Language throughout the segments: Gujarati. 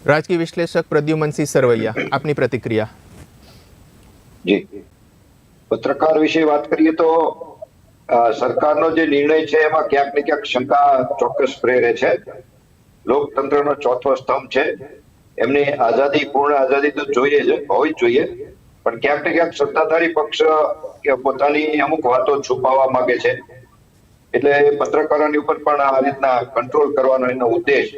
રાજકીય વિશ્લેષક પ્રદ્યુમનસિંહ સરવૈયા, આપની પ્રતિક્રિયા. જી, પત્રકાર વિશે વાત કરીએ તો સરકારનો જે નિર્ણય છે એમાં ક્યાંક ને ક્યાંક શંકા ચોક્કસ પ્રેરે છે. લોકતંત્રનો ચોથો સ્તંભ છે, એમની આઝાદી, પૂર્ણ આઝાદી તો જોઈએ જ, હોવી જ જોઈએ, પણ ક્યાંક ને ક્યાંક સત્તાધારી પક્ષ કે પોતાની અમુક વાતો છુપાવવા માંગે છે. એટલે પત્રકારોની ઉપર પણ આ રીતના કંટ્રોલ કરવાનો એનો ઉદ્દેશ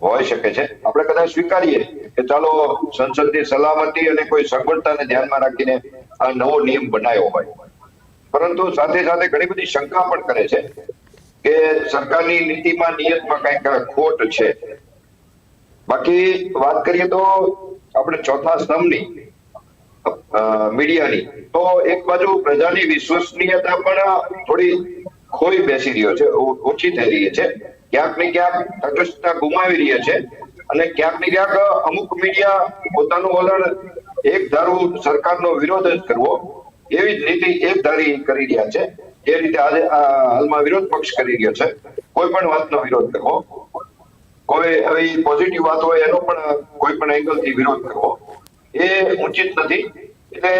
હોઈ શકે છે. આપણે કદાચ સ્વીકારીએ કે ચાલો સંસદની સલામતી અને કોઈ સગવડતાને ધ્યાનમાં રાખીને આ નવો નિયમ બનાવ્યો હોય, પરંતુ સાથે સાથે ઘણી બધી શંકા પણ કરે છે કે સરકારની નીતિમાં, નિયતમાં કંઈક ખોટ છે. બાકી વાત કરીએ તો આપણે ચોથા સ્તંભની, મીડિયાની, તો એક બાજુ પ્રજાની વિશ્વસનીયતા પણ થોડી ખોઈ બેસી રહ્યો છે, ઓછી થઈ રહી છે. ક્યાંક ને ક્યાંક તટસ્થતા ગુમાવી રહ્યા છે અને ક્યાંક ને ક્યાંક અમુક મીડિયા પોતાનું વલણ એક ધારું સરકારનો વિરોધ જ કરવો એવી જ નીતિ એક ધારી કરી રહ્યા છે. જે રીતે આજે હાલમાં વિરોધ પક્ષ કરી રહ્યો છે, કોઈ પણ વાતનો વિરોધ કરવો, કોઈ આવી પોઝિટિવ વાત હોય એનો પણ કોઈ પણ એંગલથી વિરોધ કરવો એ ઉચિત નથી. એટલે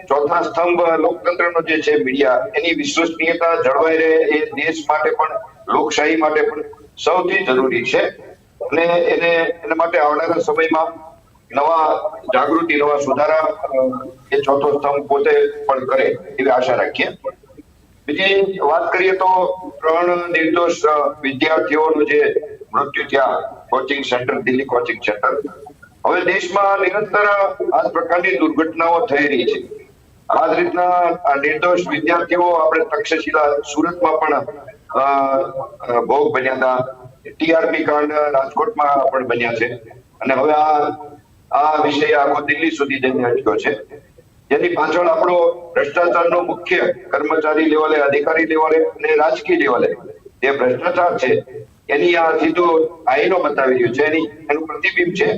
ચોથા સ્તંભ લોકતંત્રનો જે છે મીડિયા, એની વિશ્વસનીયતા જળવાઈ રહે એ દેશ માટે પણ, લોકશાહી માટે પણ સૌથી જરૂરી છે. અને એના માટે આવનારા સમયમાં નવા જાગૃતિ, નવા સુધારા એ ચોથો સ્તંભ પોતે પણ કરે એવી આશા રાખીએ. બીજી વાત કરીએ તો 3 નિર્દોષ વિદ્યાર્થીઓનું જે મૃત્યુ થયા coaching centre, Delhi coaching centre, હવે દેશમાં નિરંતર આ પ્રકારની દુર્ઘટનાઓ થઈ રહી છે. આ જ રીતના નિર્દોષ વિદ્યાર્થીઓ આપણે તક્ષશિલા સુરતમાં પણ ભોગ બન્યા હતા, ટીઆરપી કાંડ રાજકોટમાં પણ બન્યા છે, અને હવે આ વિષય આખો દિલ્હી સુધી જઈને અટક્યો છે. જેની પાછળ આપણો ભ્રષ્ટાચારનો મુખ્ય કર્મચારી લેવલે, અધિકારી લેવલે અને રાજકીય લેવલે જે ભ્રષ્ટાચાર છે એની આ સીધો આઈનો બતાવી રહ્યું છે, એનું પ્રતિબિંબ છે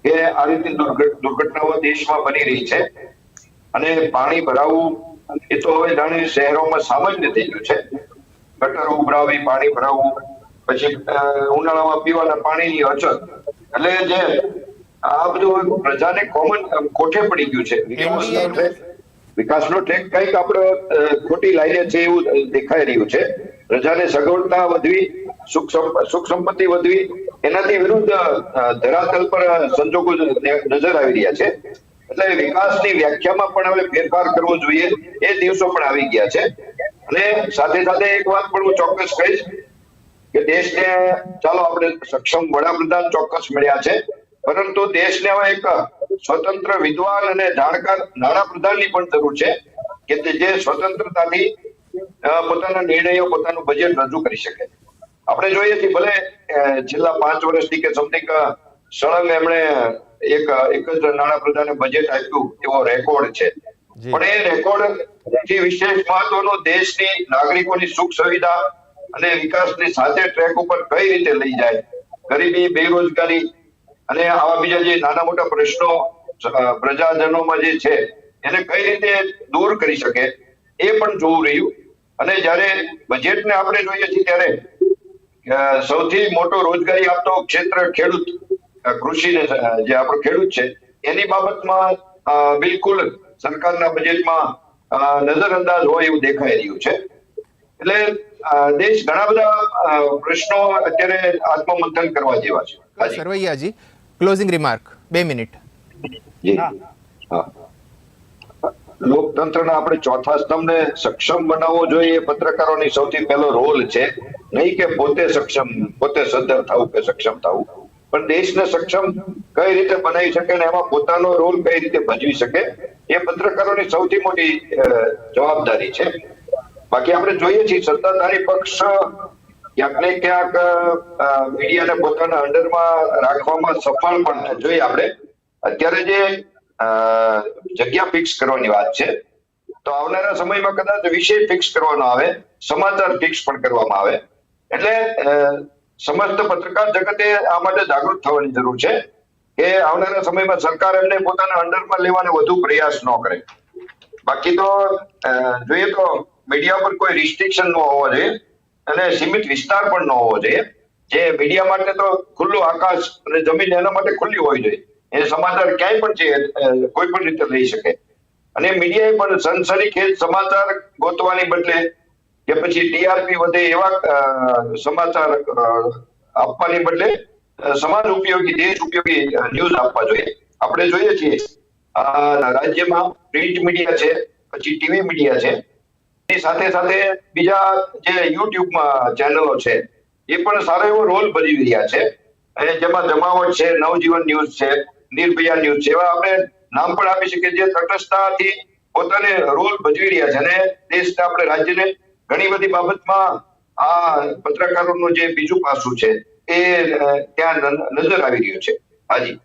કે આ રીતની દુર્ઘટનાઓ દેશમાં બની રહી છે. અને પાણી ભરાવું એ તો હવે જાણે શહેરોમાં સામાન્ય થઈ ગયું છે. ગટરો ઉભરાવી, પાણી ભરાવું, પછી ઉનાળામાં પીવાના પાણીની અછત, એટલે જે આ બધું પ્રજાને કોમન કોઠે પડી ગયું છે. વિકાસનો ટ્રેક કંઈક આપણે ખોટી લાઈને છે એવું દેખાઈ રહ્યું છે. પ્રજાને સગવડતા વધવી, સુખ સંપત્તિ વધવી, એનાથી વિરુદ્ધ ધરાતલ પર સંજોગો નજર આવી રહ્યા છે. એટલે વિકાસની વ્યાખ્યામાં પણ હવે ફેરફાર કરવો જોઈએ એ દિવસો પણ આવી ગયા છે. અને સાથે સાથે એક વાત પણ હું ચોક્કસ કહીશ કે દેશને, ચાલો આપણે સક્ષમ વડાપ્રધાન ચોક્કસ મળ્યા છે, પરંતુ દેશને હવે એક સ્વતંત્ર, વિદ્વાન અને જાણકાર નાણાપ્રધાનની પણ જરૂર છે કે જે સ્વતંત્રતાથી પોતાના નિર્ણયો, પોતાનું બજેટ રજૂ કરી શકે. આપણે જોઈએ છીએ ભલે છેલ્લા 5 વર્ષથી કે સમથિંગ સળંગ એમણે એક જ નાણાપ્રધાને બજેટ આપ્યું એવો રેકોર્ડ છે, પણ એ રેકોર્ડ થી વિશેષ મહત્વનો દેશની નાગરિકોની સુખ સુવિધા અને વિકાસની સાથે ટ્રેક ઉપર કઈ રીતે લઈ જાય, ગરીબી, બેરોજગારી અને આવા બીજા જે નાના મોટા પ્રશ્નો પ્રજાજનોમાં જે છે એને કઈ રીતે દૂર કરી શકે એ પણ જોવું રહ્યું. અને જ્યારે બજેટને આપણે જોઈએ છીએ ત્યારે સૌથી મોટો રોજગારી આપતો ક્ષેત્ર ખેડૂત, કૃષિને, જે આપણો ખેડૂત છે, એની બાબતમાં બિલકુલ સરકારના બજેટમાં નજરઅંદાજ હોય એવું દેખાઈ રહ્યું છે. એટલે દેશ ઘણા બધા પ્રશ્નો અત્યારે આત્મમંથન કરવા જેવા છે. સરવૈયાજી, ક્લોઝિંગ રિમાર્ક 2 મિનિટ. જી હા, લોકતંત્રના આપણે ચોથા સ્તંભને સક્ષમ બનાવવો જોઈએ એ પત્રકારોની સૌથી પહેલો રોલ છે. નહીં કે પોતે સદ્ધર થવું કે સક્ષમ થવું, પણ દેશને સક્ષમ કઈ રીતે બનાવી શકે અને એમાં પોતાનો રોલ કઈ રીતે ભજવી શકે એ પત્રકારોની સૌથી મોટી જવાબદારી છે. બાકી આપણે જોઈએ છીએ સત્તાધારી પક્ષ ક્યાંક ને ક્યાંક મીડિયાને પોતાના અંડરમાં રાખવામાં સફળ પણ જોઈએ. આપણે અત્યારે જે જગ્યા ફિક્સ કરવાની વાત છે, તો આવનારા સમયમાં કદાચ વિષય ફિક્સ કરવાનો આવે, સમાચાર ફિક્સ પણ કરવામાં આવે. એટલે સમસ્ત પત્રકાર જગતે આ માટે જાગૃત થવાની જરૂર છે કે આવનારા સમયમાં સરકાર એમને પોતાના અંડરમાં લેવાનો વધુ પ્રયાસ ન કરે. બાકી તો જોઈએ તો મીડિયા પર કોઈ રિસ્ટ્રિક્શન ન હોવો જોઈએ અને સીમિત વિસ્તાર પણ ન હોવો જોઈએ. જે મીડિયા માટે તો ખુલ્લું આકાશ અને જમીન એના માટે ખુલ્લી હોવી જોઈએ. એ સમાચાર ક્યાંય પણ છે, કોઈ પણ રીતે લઈ શકે. અને મીડિયાએ પણ સનસનીખેજ સમાચાર ગોતવાની બદલે કે પછી ટીઆરપી વધે એવા સમાચાર આપવાની બદલે સમાજ ઉપયોગી, દેશ ઉપયોગી ન્યૂઝ આપવા જોઈએ. આપણે જોઈએ છીએ રાજ્યમાં પ્રિન્ટ મીડિયા છે, પછી ટીવી મીડિયા છે, એની સાથે સાથે બીજા જે યુટ્યુબમાં ચેનલો છે એ પણ સારો એવો રોલ ભજવી રહ્યા છે. અને જેમાં જમાવટ છે, નવજીવન ન્યૂઝ છે, નિર્ભયા ન્યૂઝ છે, એવા આપણે નામ પણ આપી શકીએ જે તટસ્થતાથી પોતાને રોલ ભજવી રહ્યા છે અને દેશના, આપણે રાજ્યને ઘણી બધી બાબતમાં આ પત્રકારોનું જે બીજું પાસું છે એ ત્યાં નજર આવી રહ્યું છે. હાજી.